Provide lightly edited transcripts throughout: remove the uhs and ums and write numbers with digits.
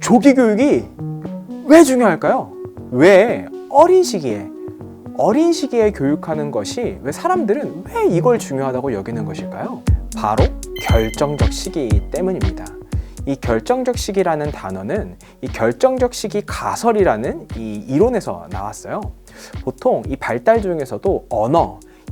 조기 교육이 왜 중요할까요? 왜 어린 시기에 교육하는 것이 왜 사람들은 왜 이걸 중요하다고 여기는 것일까요? 바로 결정적 시기이기 때문입니다. 이 결정적 시기라는 단어는 이 결정적 시기 가설이라는 이 이론에서 나왔어요. 보통 이 발달 중에서도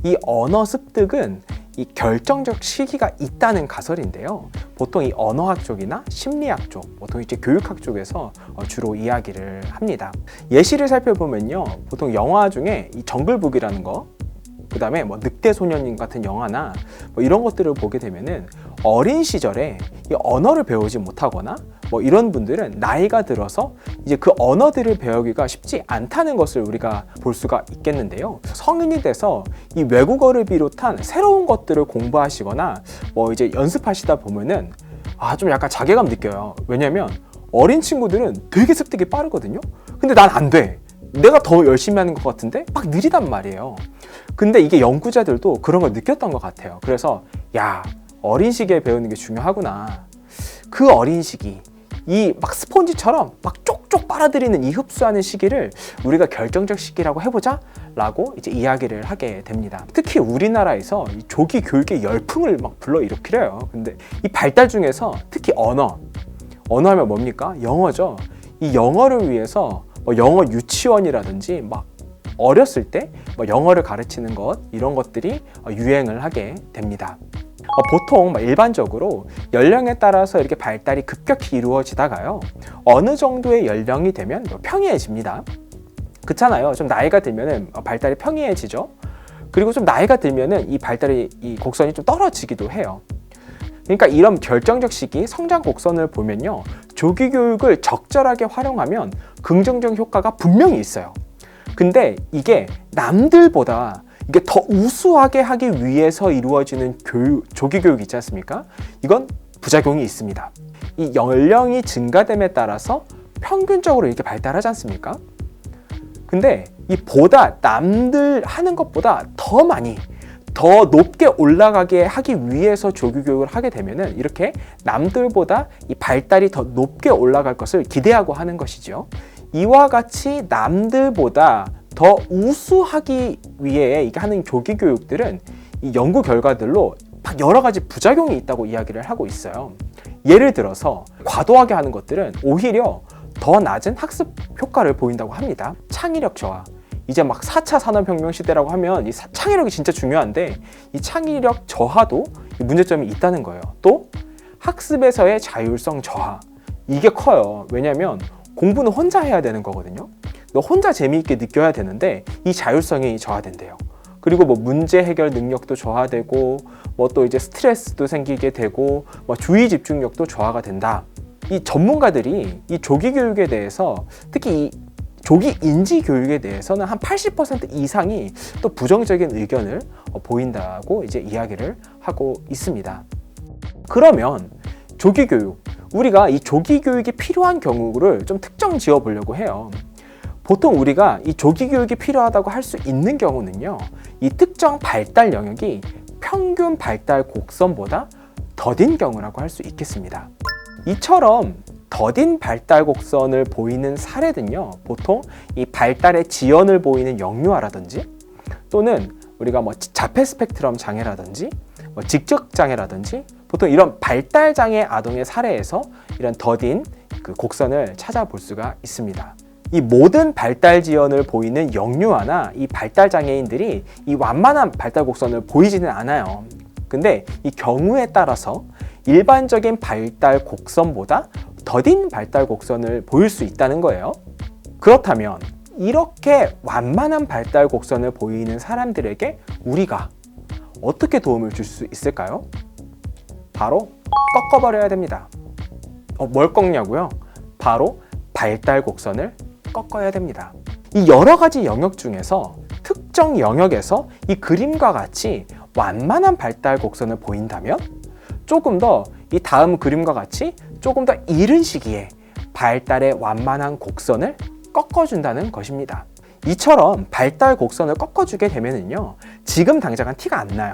이 언어 습득은 이 결정적 시기가 있다는 가설인데요. 보통 이 언어학 쪽이나 심리학 쪽, 보통 이제 교육학 쪽에서 주로 이야기를 합니다. 예시를 살펴보면요, 보통 영화 중에 이 정글북이라는 거, 그 다음에 뭐 늑대소년님 같은 영화나 뭐 이런 것들을 보게 되면은 어린 시절에 이 언어를 배우지 못하거나 뭐 이런 분들은 나이가 들어서 이제 그 언어들을 배우기가 쉽지 않다는 것을 우리가 볼 수가 있겠는데요. 성인이 돼서 이 외국어를 비롯한 새로운 것들을 공부하시거나 뭐 이제 연습하시다 보면은 좀 약간 자괴감 느껴요. 왜냐면 어린 친구들은 되게 습득이 빠르거든요. 근데 난 안 돼. 내가 더 열심히 하는 것 같은데 막 느리단 말이에요. 근데 이게 연구자들도 그런 걸 느꼈던 것 같아요. 그래서 어린 시기에 배우는 게 중요하구나. 그 어린 시기, 이 막 스폰지처럼 막 쪽쪽 빨아들이는 이 흡수하는 시기를 우리가 결정적 시기라고 해보자 라고 이제 이야기를 하게 됩니다. 특히 우리나라에서 이 조기 교육의 열풍을 막 불러일으키려요. 근데 이 발달 중에서 특히 언어 하면 뭡니까? 영어죠. 이 영어를 위해서 영어 유치원이라든지 막 어렸을 때 영어를 가르치는 것, 이런 것들이 유행을 하게 됩니다. 보통 일반적으로 연령에 따라서 이렇게 발달이 급격히 이루어지다가요, 어느 정도의 연령이 되면 평이해집니다. 그렇잖아요. 좀 나이가 들면은 발달이 평이해지죠. 그리고 좀 나이가 들면은 이 발달이, 이 곡선이 좀 떨어지기도 해요. 그러니까 이런 결정적 시기 성장 곡선을 보면요, 조기 교육을 적절하게 활용하면 긍정적 효과가 분명히 있어요. 근데 이게 남들보다 이게 더 우수하게 하기 위해서 이루어지는 조기 교육 있지 않습니까? 이건 부작용이 있습니다. 이 연령이 증가됨에 따라서 평균적으로 이렇게 발달하지 않습니까? 근데 남들 하는 것보다 더 많이, 더 높게 올라가게 하기 위해서 조기 교육을 하게 되면은 이렇게 남들보다 이 발달이 더 높게 올라갈 것을 기대하고 하는 것이죠. 이와 같이 남들보다 더 우수하기 위해 이게 하는 조기 교육들은 이 연구 결과들로 막 여러 가지 부작용이 있다고 이야기를 하고 있어요. 예를 들어서 과도하게 하는 것들은 오히려 더 낮은 학습 효과를 보인다고 합니다. 창의력 저하. 이제 막 4차 산업혁명 시대라고 하면 이 창의력이 진짜 중요한데 이 창의력 저하도 문제점이 있다는 거예요. 또 학습에서의 자율성 저하. 이게 커요. 왜냐면 공부는 혼자 해야 되는 거거든요. 너 혼자 재미있게 느껴야 되는데 이 자율성이 저하된대요. 그리고 문제 해결 능력도 저하되고 또 이제 스트레스도 생기게 되고 주의 집중력도 저하가 된다. 이 전문가들이 이 조기 교육에 대해서, 특히 이 조기 인지 교육에 대해서는 한 80% 이상이 또 부정적인 의견을 보인다고 이제 이야기를 하고 있습니다. 그러면 조기 교육, 우리가 이 조기 교육이 필요한 경우를 좀 특정 지어 보려고 해요. 보통 우리가 이 조기 교육이 필요하다고 할 수 있는 경우는요, 이 특정 발달 영역이 평균 발달 곡선보다 더딘 경우라고 할 수 있겠습니다. 이처럼 더딘 발달 곡선을 보이는 사례는요, 보통 이 발달의 지연을 보이는 역류아라든지 또는 우리가 자폐 스펙트럼 장애라든지 직접 장애라든지 보통 이런 발달 장애 아동의 사례에서 이런 더딘 그 곡선을 찾아볼 수가 있습니다. 이 모든 발달 지연을 보이는 역류아나 이 발달 장애인들이 이 완만한 발달 곡선을 보이지는 않아요. 근데 이 경우에 따라서 일반적인 발달 곡선보다 더딘 발달 곡선을 보일 수 있다는 거예요. 그렇다면 이렇게 완만한 발달 곡선을 보이는 사람들에게 우리가 어떻게 도움을 줄 수 있을까요? 바로 꺾어버려야 됩니다. 뭘 꺾냐고요? 바로 발달 곡선을 꺾어야 됩니다. 이 여러 가지 영역 중에서 특정 영역에서 이 그림과 같이 완만한 발달 곡선을 보인다면 조금 더 이 다음 그림과 같이 조금 더 이른 시기에 발달의 완만한 곡선을 꺾어준다는 것입니다. 이처럼 발달 곡선을 꺾어주게 되면은요, 지금 당장은 티가 안 나요.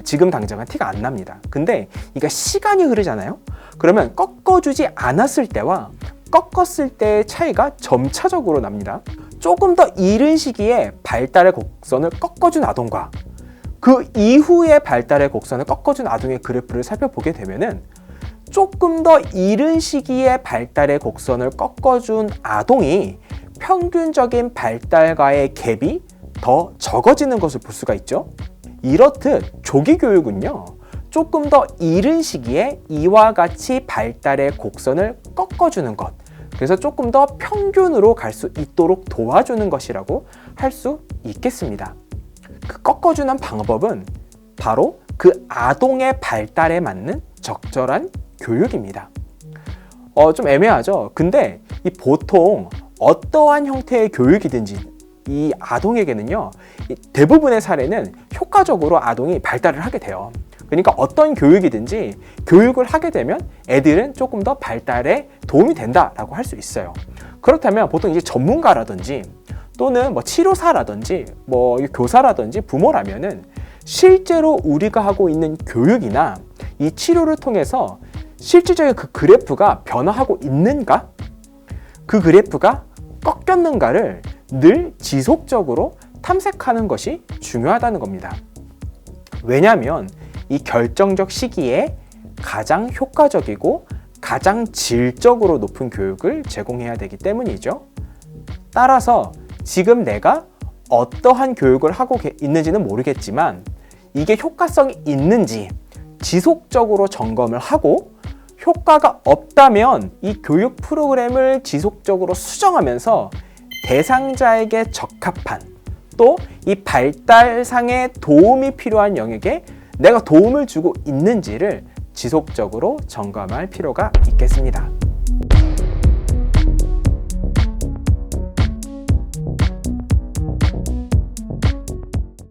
지금 당장은 티가 안 납니다. 근데 이게 시간이 흐르잖아요. 그러면 꺾어주지 않았을 때와 꺾었을 때의 차이가 점차적으로 납니다. 조금 더 이른 시기에 발달의 곡선을 꺾어준 아동과 그 이후에 발달의 곡선을 꺾어준 아동의 그래프를 살펴보게 되면은 조금 더 이른 시기에 발달의 곡선을 꺾어준 아동이 평균적인 발달과의 갭이 더 적어지는 것을 볼 수가 있죠. 이렇듯 조기 교육은요, 조금 더 이른 시기에 이와 같이 발달의 곡선을 꺾어주는 것, 그래서 조금 더 평균으로 갈 수 있도록 도와주는 것이라고 할 수 있겠습니다. 그 꺾어주는 방법은 바로 그 아동의 발달에 맞는 적절한 교육입니다. 좀 애매하죠? 근데 이 보통 어떠한 형태의 교육이든지 이 아동에게는요, 대부분의 사례는 효과적으로 아동이 발달을 하게 돼요. 그러니까 어떤 교육이든지 교육을 하게 되면 애들은 조금 더 발달에 도움이 된다라고 할 수 있어요. 그렇다면 보통 이제 전문가라든지 또는 뭐 치료사라든지 뭐 교사라든지 부모라면은 실제로 우리가 하고 있는 교육이나 이 치료를 통해서 실질적인 그 그래프가 변화하고 있는가? 그 그래프가 꺾였는가를 늘 지속적으로 탐색하는 것이 중요하다는 겁니다. 왜냐하면 이 결정적 시기에 가장 효과적이고 가장 질적으로 높은 교육을 제공해야 되기 때문이죠. 따라서 지금 내가 어떠한 교육을 하고 있는지는 모르겠지만 이게 효과성이 있는지 지속적으로 점검을 하고 효과가 없다면 이 교육 프로그램을 지속적으로 수정하면서 대상자에게 적합한 또 이 발달상에 도움이 필요한 영역에 내가 도움을 주고 있는지를 지속적으로 점검할 필요가 있겠습니다.